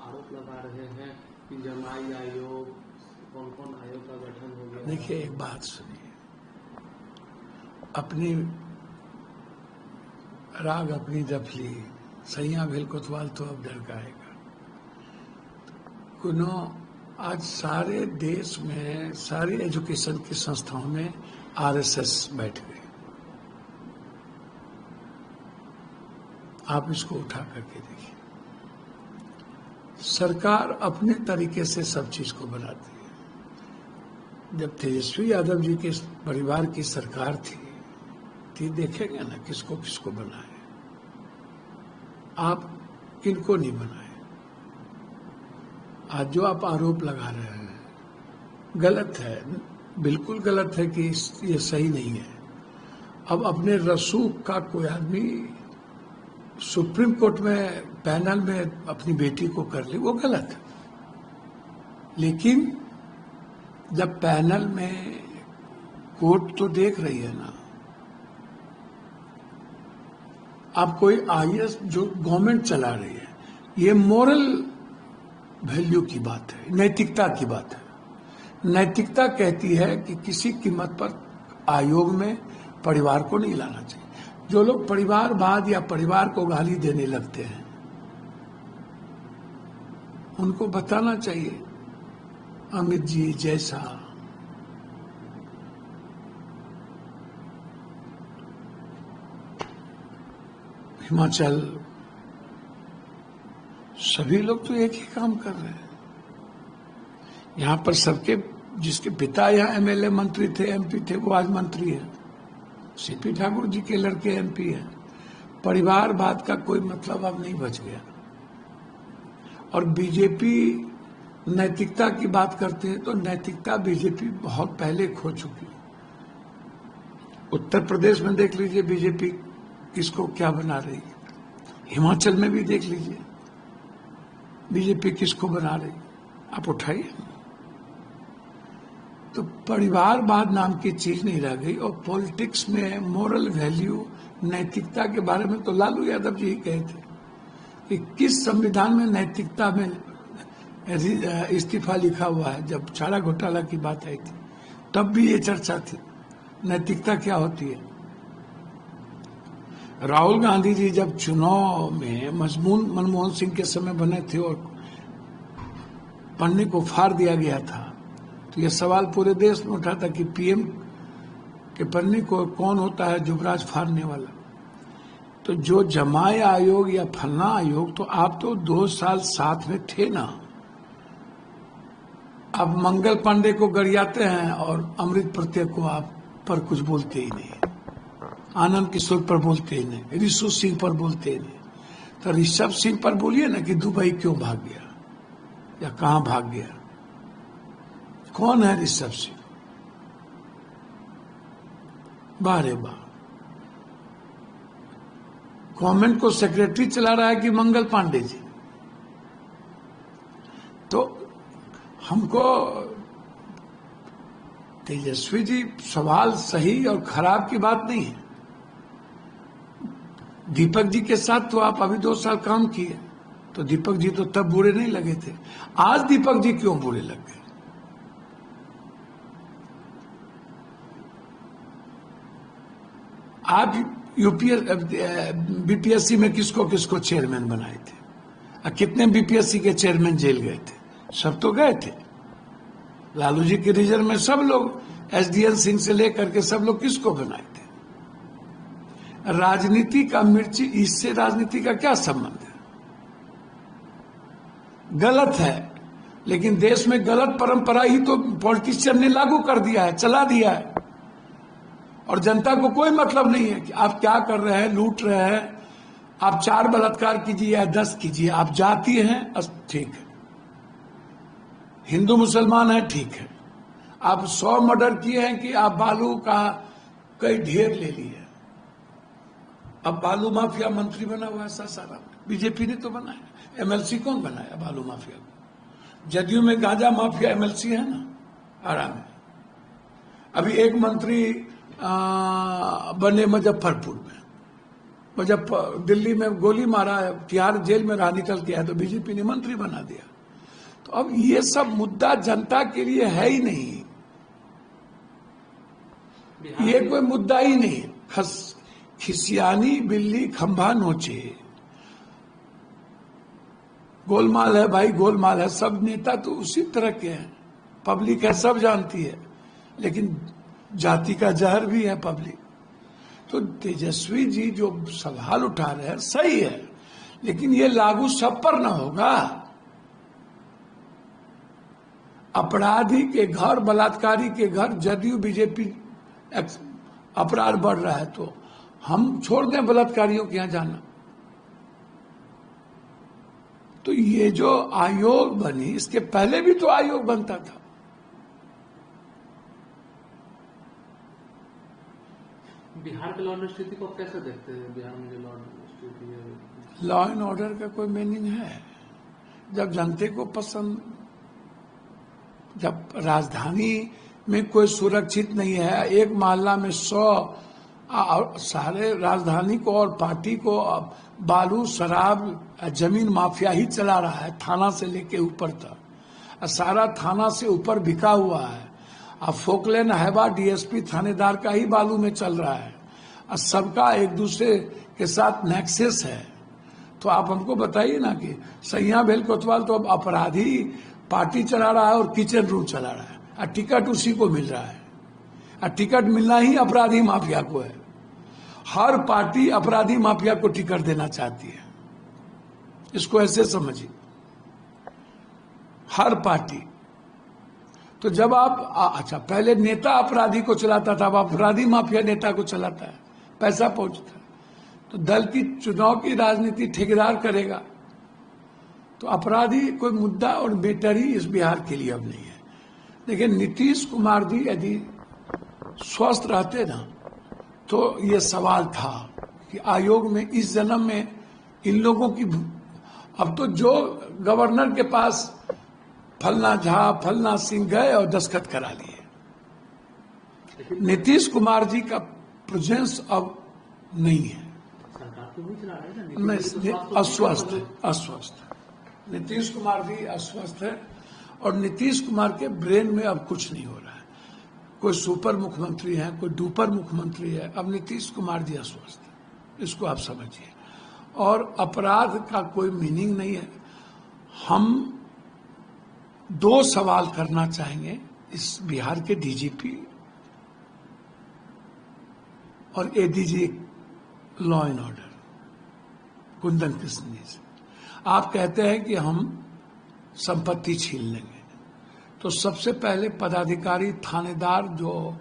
आरोप लगा रहे हैं कि जमाई आयोग, कौन कौन आयोग का गठन हो गया। देखिए, एक बात सुनिए, अपनी राग अपनी दफली, सैया भेल कोतवाल तो अब डर गाएगा। कुनो आज सारे देश में, सारी एजुकेशन की संस्थाओं में आरएसएस बैठ गए। आप इसको उठा करके देखिए, सरकार अपने तरीके से सब चीज को बनाती है। जब तेजस्वी यादव जी के परिवार की सरकार थी, तो देखेंगे ना किसको किसको बनाए, आप किनको नहीं बनाए। आज जो आप आरोप लगा रहे हैं गलत है, बिल्कुल गलत है कि ये सही नहीं है। अब अपने रसूख का कोई आदमी सुप्रीम कोर्ट में पैनल में अपनी बेटी को कर ले, वो गलत है। लेकिन जब पैनल में कोर्ट तो देख रही है ना, आप कोई आईएएस जो गवर्नमेंट चला रही है, ये मोरल वैल्यू की बात है, नैतिकता की बात है। नैतिकता कहती है कि किसी कीमत पर आयोग में परिवार को नहीं लाना चाहिए। जो लोग परिवारवाद या परिवार को गाली देने लगते हैं, उनको बताना चाहिए अमित जी जैसा हिमाचल, सभी लोग तो एक ही काम कर रहे हैं। यहां पर सबके, जिसके पिता यहाँ एमएलए मंत्री थे, एमपी थे, वो आज मंत्री है। सीपी ठाकुर जी के लड़के एमपी हैं। परिवारवाद का कोई मतलब अब नहीं बच गया। और बीजेपी नैतिकता की बात करते हैं तो नैतिकता बीजेपी बहुत पहले खो चुकी है। उत्तर प्रदेश में देख लीजिए बीजेपी किसको क्या बना रही है, हिमाचल में भी देख लीजिए बीजेपी किसको बना रही, आप उठाइए। तो परिवारवाद नाम की चीज नहीं रह गई। और पॉलिटिक्स में मोरल वैल्यू, नैतिकता के बारे में तो लालू यादव जी ही कहे थे कि किस संविधान में नैतिकता में इस्तीफा लिखा हुआ है। जब चारा घोटाला की बात आई थी तब भी ये चर्चा थी, नैतिकता क्या होती है। राहुल गांधी जी जब चुनाव में मजमून मनमोहन सिंह के समय बने थे और पन्ने को फाड़ दिया गया था, तो यह सवाल पूरे देश में उठा था कि पीएम के पन्ने को कौन होता है जुबराज फाड़ने वाला। तो जो जमाई आयोग या फलना आयोग, तो आप तो 2 साल साथ में थे ना। अब मंगल पांडे को गरियाते हैं और अमृत प्रत्यय को आप पर कुछ बोलते ही नहीं, आनंद किशोर पर बोलते ही नहीं, ऋषु सिंह पर बोलते ही नहीं। तो ऋषभ सिंह पर बोलिए ना कि दुबई क्यों भाग गया या कहां भाग गया, कौन है ऋषभ सिंह। बारे बार गवर्नमेंट को सेक्रेटरी चला रहा है कि मंगल पांडे जी। तो हमको तेजस्वी जी, सवाल सही और खराब की बात नहीं है। दीपक जी के साथ तो आप अभी 2 साल काम किए, तो दीपक जी तो तब बुरे नहीं लगे थे, आज दीपक जी क्यों बुरे लग गए। आप बीपीएससी में किसको किसको चेयरमैन बनाए थे, कितने बीपीएससी के चेयरमैन जेल गए थे, सब तो गए थे। लालू जी के रिजर्व में सब लोग, एसडीएन सिंह से लेकर के सब लोग किसको बनाए थे। राजनीति का मिर्ची, इससे राजनीति का क्या संबंध है। गलत है, लेकिन देश में गलत परंपरा ही तो पॉलिटिशियन ने लागू कर दिया है, चला दिया है। और जनता को कोई मतलब नहीं है कि आप क्या कर रहे हैं, लूट रहे हैं। आप 4 बलात्कार कीजिए या 10 कीजिए, आप जाती हैं ठीक है, हिंदू मुसलमान है ठीक है। आप 100 मर्डर किए हैं कि आप बालू का कई ढेर ले लिए। अब बालू माफिया मंत्री बना हुआ है सासाराम, बीजेपी ने तो बनाया। एमएलसी कौन बनाया बालू माफिया को? जदयू में गांजा माफिया एमएलसी है ना, आराम है। अभी एक मंत्री बने मुजफ्फरपुर में, वो जब दिल्ली में गोली मारा, तिहाड़ जेल में रहा, निकल के आया तो बीजेपी ने मंत्री बना दिया। तो अब ये सब मुद्दा जनता के लिए है ही नहीं, ये कोई मुद्दा ही नहीं। खिसियानी बिल्ली खंभा नोचे, गोलमाल है भाई, गोलमाल है। सब नेता तो उसी तरह के हैं, पब्लिक है, सब जानती है, लेकिन जाति का जहर भी है पब्लिक। तो तेजस्वी जी जो सवाल उठा रहे हैं सही है, लेकिन ये लागू सब पर ना होगा। अपराधी के घर, बलात्कारी के घर जदयू बीजेपी अपराध बढ़ रहा है, तो हम छोड़ दें बलात्कारियों के यहां जाना। तो ये जो आयोग बनी, इसके पहले भी तो आयोग बनता था। बिहार के लॉ एंड स्थिति को कैसे देखते हैं? बिहार में जो लॉ एंड स्थिति है, लॉ एंड ऑर्डर का कोई मीनिंग है? जब जनते को पसंद, जब राजधानी में कोई सुरक्षित नहीं है, एक मोहल्ला में 100 सारे राजधानी को और पार्टी को बालू, शराब, जमीन माफिया ही चला रहा है, थाना से लेके ऊपर तक। सारा थाना से ऊपर बिका हुआ है। अब फोकलेन हैवा डीएसपी थानेदार का ही बालू में चल रहा है, और सबका एक दूसरे के साथ नेक्सेस है। तो आप हमको बताइए ना कि सैया बेल कोतवाल तो अब अपराधी पार्टी चला रहा है और किचन रूम चला रहा है, और टिकट उसी को मिल रहा है, और टिकट मिलना ही अपराधी माफिया को है। हर पार्टी अपराधी माफिया को टिकट देना चाहती है, इसको ऐसे समझिए, हर पार्टी। तो जब आप अच्छा, पहले नेता अपराधी को चलाता था, अब अपराधी माफिया नेता को चलाता है, पैसा पहुंचता है। तो दल की चुनाव की राजनीति ठेकेदार करेगा, तो अपराधी कोई मुद्दा और बेटर ही इस बिहार के लिए अब नहीं है। लेकिन नीतीश कुमार जी यदि स्वस्थ रहते ना, तो ये सवाल था कि आयोग में इस जन्म में इन लोगों की, अब तो जो गवर्नर के पास फलना झा, फलना सिंह गए और दस्तखत करा लिए। नीतीश कुमार जी का प्रेजेंस अब नहीं है, सरकार तो नहीं चला रहे ना, नहीं, अस्वस्थ है, अस्वस्थ है। नीतीश कुमार जी अस्वस्थ है, और नीतीश कुमार के ब्रेन में अब कुछ नहीं हो रहा है। कोई सुपर मुख्यमंत्री है, कोई डुपर मुख्यमंत्री है, अब नीतीश कुमार जी अस्वस्थ है, इसको आप समझिए। और अपराध का कोई मीनिंग नहीं है। हम 2 सवाल करना चाहेंगे इस बिहार के डीजीपी और ADG law and order Kundan Krishna ji से। आप कहते हैं कि हम संपत्ति छीन लेंगे, तो सबसे पहले पदाधिकारी, थानेदार जो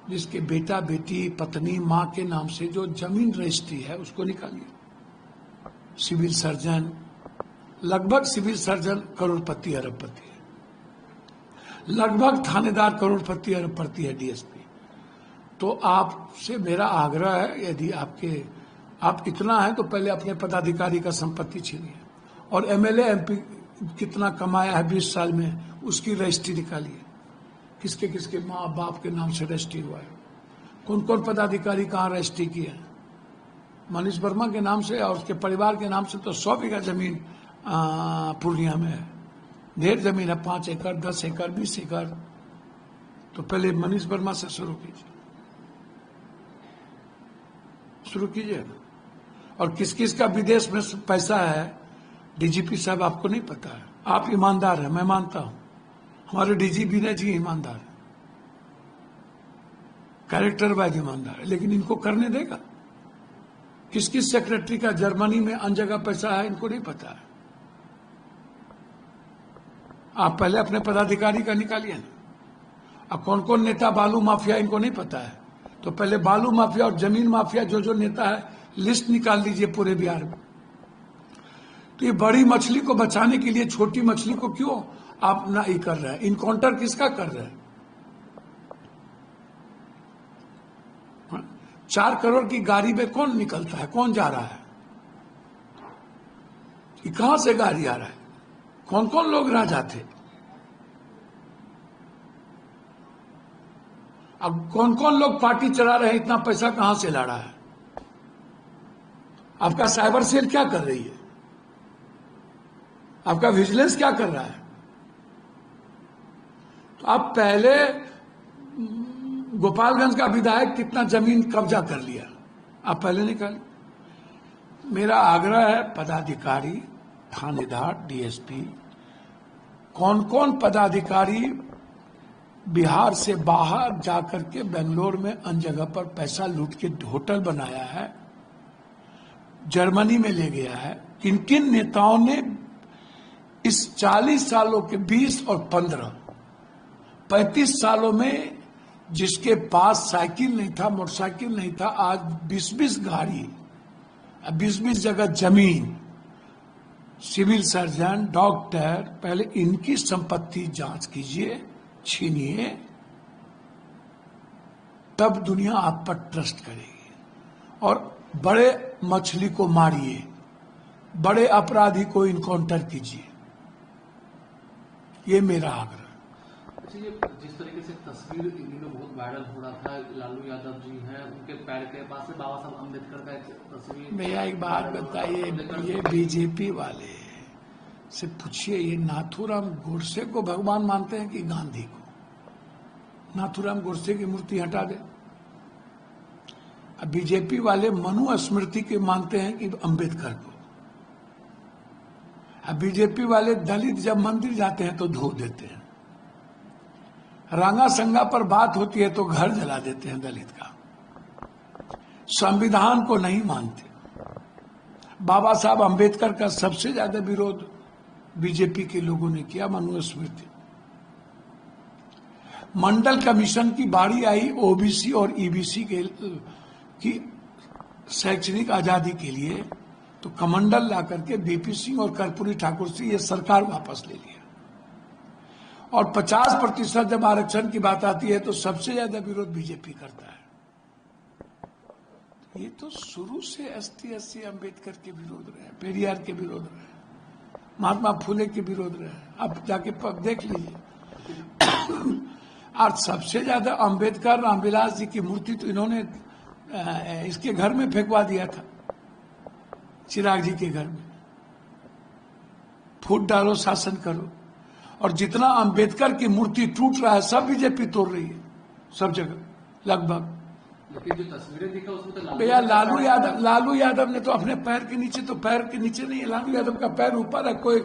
जिसके बेटा, बेटी, पत्नी, मां के नाम से जो जमीन रजिस्ट्री है उसको निकालिए। सिविल सर्जन, लगभग सिविल सर्जन करोड़पति अरबपति है, लगभग थानेदार करोड़पति अरबपति है, डीएसपी। तो आपसे मेरा आग्रह है, यदि आप इतना है तो पहले अपने पदाधिकारी का संपत्ति छीनिए, और एमएलए एमपी कितना कमाया है 20 साल में उसकी रजिस्ट्री निकालिए, किसके किसके माँ बाप के नाम से रजिस्ट्री हुआ है, कौन कौन पदाधिकारी कहाँ रजिस्ट्री की है। मनीष वर्मा के नाम से और उसके परिवार के नाम से तो 100 बीघा जमीन पूर्णिया में है, ढेर जमीन है, 5 एकड़, 10 एकड़, 20 एकड़। तो पहले मनीष वर्मा से शुरू कीजिए। और किस किस का विदेश में पैसा है, डीजीपी साहब आपको नहीं पता है। आप ईमानदार हैं, मैं मानता हूं, हमारे डीजीपी ने जी ईमानदार है, कैरेक्टर वाइज ईमानदार है, लेकिन इनको करने देगा? किस किस सेक्रेटरी का जर्मनी में अन्य जगह पैसा है, इनको नहीं पता है। आप पहले अपने पदाधिकारी का निकालिए ना। अब कौन कौन नेता बालू माफिया, इनको नहीं पता है, तो पहले बालू माफिया और जमीन माफिया जो नेता है लिस्ट निकाल दीजिए पूरे बिहार में। तो ये बड़ी मछली को बचाने के लिए छोटी मछली को क्यों आप ना ही कर रहे हैं? इनकाउंटर किसका कर रहे हैं? 4 करोड़ की गाड़ी में कौन निकलता है, कौन जा रहा है, ये कहां से गाड़ी आ रहा है, कौन कौन लोग रह जाते, अब कौन कौन लोग पार्टी चला रहे हैं, इतना पैसा कहां से ला रहा है? आपका साइबर सेल क्या कर रही है? आपका विजिलेंस क्या कर रहा है? तो आप पहले गोपालगंज का विधायक कितना जमीन कब्जा कर लिया, आप पहले निकालिए। मेरा आग्रह है पदाधिकारी, थानेदार, डीएसपी, कौन कौन पदाधिकारी बिहार से बाहर जाकर के बेंगलोर में अन्य जगह पर पैसा लूट के होटल बनाया है, जर्मनी में ले गया है, किन किन नेताओं ने इस 40 सालों के 20 और 15 35 सालों में, जिसके पास साइकिल नहीं था, मोटरसाइकिल नहीं था, आज 20-20 गाड़ी, 20-20 जगह जमीन, सिविल सर्जन, डॉक्टर, पहले इनकी संपत्ति जांच कीजिए, छीनिए, तब दुनिया आप पर ट्रस्ट करेगी। और बड़े मछली को मारिए, बड़े अपराधी को इनकाउंटर कीजिए, ये मेरा आग्रह। अच्छा, ये जिस तरीके से तस्वीर इन दिनों बहुत वायरल हो रहा था, लालू यादव जी हैं, उनके पैर के पास से बाबा साहब अम्बेडकर का एक तस्वीर। भैया एक बात बताइए, ये बीजेपी वाले से पूछिए, ये नाथूराम गोडसे को भगवान मानते हैं कि गांधी को? नाथूराम गोडसे की मूर्ति हटा दे। अब बीजेपी वाले मनु स्मृति के मानते हैं कि अम्बेडकर को। अब बीजेपी वाले दलित जब मंदिर जाते हैं तो धो देते हैं, रांगा संगा पर बात होती है तो घर जला देते हैं दलित का, संविधान को नहीं मानते। बाबा साहब अम्बेडकर का सबसे ज्यादा विरोध बीजेपी के लोगों ने किया, मनुस्मृति। मंडल कमीशन की बारी आई ओबीसी और ईबीसी की शैक्षणिक आजादी के लिए, तो कमंडल ला करके बीपी सिंह और कर्पूरी ठाकुर से ये सरकार वापस ले लिया। और 50% जब आरक्षण की बात आती है तो सबसे ज्यादा विरोध बीजेपी करता है। ये तो शुरू से एसटी अम्बेडकर के विरोध रहे, पेरियार के विरोध रहे, महात्मा फुले के विरोध रहे, आप जाके देख लीजिए। और सबसे ज्यादा अम्बेडकर, रामविलास जी की मूर्ति तो इन्होंने इसके घर में फेंकवा दिया था, चिराग जी के घर में। फूट डालो, शासन करो। और जितना अंबेडकर की मूर्ति टूट रहा है सब बीजेपी तोड़ रही है, सब जगह लगभग। लेकिन जो तस्वीरें दिखा उसमें तो भैया लालू यादव ने तो अपने पैर के नीचे, तो पैर के नीचे नहीं है, लालू यादव का पैर ऊपर है। कोई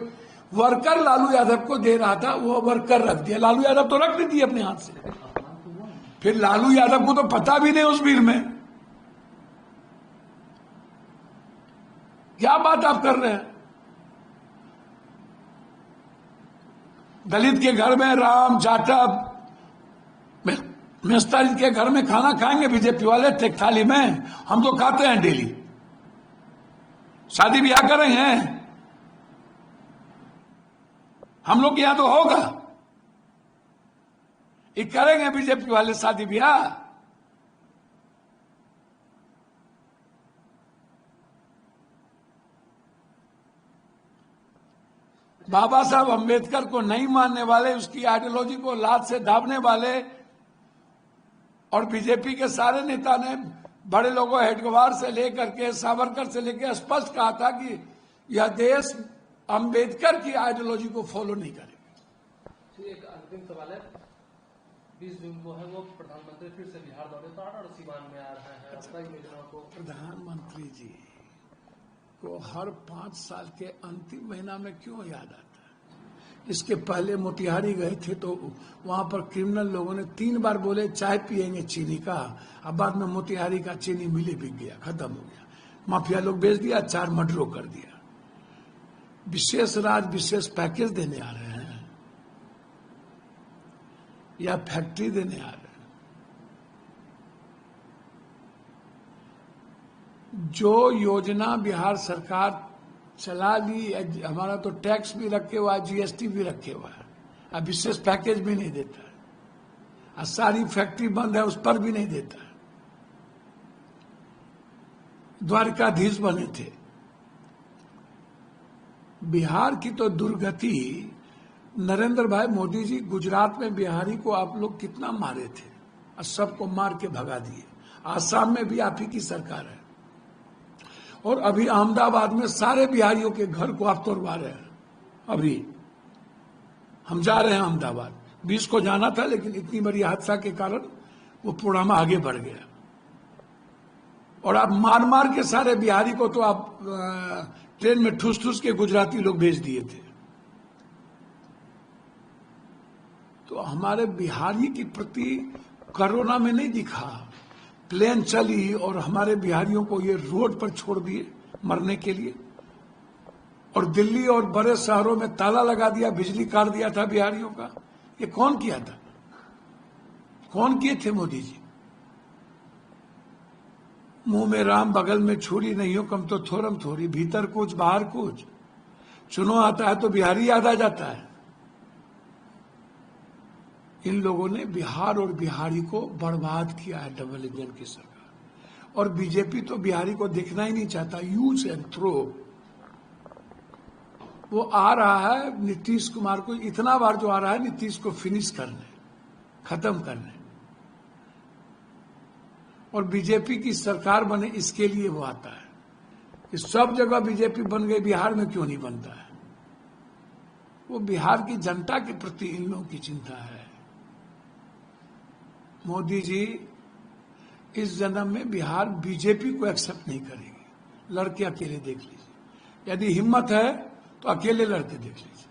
वर्कर लालू यादव को दे रहा था, वो वर्कर रख दिया, लालू यादव तो रख नहीं दिया अपने हाथ से। फिर लालू यादव को तो पता भी नहीं उस भीड़ में। क्या बात आप कर रहे हैं? दलित के घर में राम जाटव मिस्त्री के घर में खाना खाएंगे बीजेपी वाले टेक थाली में? हम तो खाते हैं डेली। शादी ब्याह कर रहे हैं हम लोग, यहां तो होगा, ये करेंगे बीजेपी वाले शादी ब्याह। बाबा साहब अम्बेडकर को नहीं मानने वाले, उसकी आइडियोलॉजी को लात से दाबने वाले, और बीजेपी के सारे नेता ने, बड़े लोगों, हेडगेवार से लेकर के सावरकर से लेकर स्पष्ट कहा था कि यह देश अम्बेडकर की आइडियोलॉजी को फॉलो नहीं करेगा। एक अंतिम सवाल है, 20 जून को है वो प्रधानमंत्री फिर से बिहार दौरे पर और सीवान में आ रहे हैं, अपना योजना को। प्रधानमंत्री जी को हर 5 साल के अंतिम महीना में क्यों याद आता है? इसके पहले मोतिहारी गए थे तो वहां पर क्रिमिनल लोगों ने 3 बार बोले चाय पिएंगे चीनी का, अब बाद में मोतिहारी का चीनी मिले बिक गया, खत्म हो गया, माफिया लोग बेच दिया, 4 मर्डरों कर दिया। विशेष राज विशेष पैकेज देने आ रहे हैं या फैक्ट्री देने आ रहे हैं? जो योजना बिहार सरकार चला ली, हमारा तो टैक्स भी रखे हुआ है, जीएसटी भी रखे हुआ है, अब विशेष पैकेज भी नहीं देता है, और सारी फैक्ट्री बंद है उस पर भी नहीं देता है। द्वारकाधीश बने थे। बिहार की तो दुर्गति, नरेंद्र भाई मोदी जी गुजरात में बिहारी को आप लोग कितना मारे थे और सबको मार के भगा दिए। आसाम में भी आप ही की सरकार है, और अभी अहमदाबाद में सारे बिहारियों के घर को आप तोड़वा रहे हैं। अभी हम जा रहे हैं अहमदाबाद, 20 को जाना था, लेकिन इतनी बड़ी हादसा के कारण वो प्रोग्राम आगे बढ़ गया। और आप मार मार के सारे बिहारी को तो आप ट्रेन में ठूस ठूस के गुजराती लोग भेज दिए थे। तो हमारे बिहारी के प्रति कोरोना में नहीं दिखा, प्लेन चली और हमारे बिहारियों को ये रोड पर छोड़ दिए मरने के लिए, और दिल्ली और बड़े शहरों में ताला लगा दिया, बिजली काट दिया था बिहारियों का। ये कौन किया था? कौन किए थे? मोदी जी। मुंह में राम बगल में छुरी, नहीं हो कम तो थोरम थोड़ी, भीतर कुछ बाहर कुछ। चुनाव आता है तो बिहारी याद आ जाता है। इन लोगों ने बिहार और बिहारी को बर्बाद किया है, डबल इंजन की सरकार। और बीजेपी तो बिहारी को देखना ही नहीं चाहता, यूज एंड थ्रो। वो आ रहा है नीतीश कुमार को, इतना बार जो आ रहा है नीतीश को फिनिश करने, खत्म करने, और बीजेपी की सरकार बने इसके लिए वो आता है कि सब जगह बीजेपी बन गई, बिहार में क्यों नहीं बनता है? वो बिहार की जनता के प्रति इन लोगों की चिंता है। मोदी जी इस जन्म में बिहार बीजेपी को एक्सेप्ट नहीं करेगी। लड़के अकेले देख लीजिए, यदि हिम्मत है तो अकेले लड़के देख लीजिए।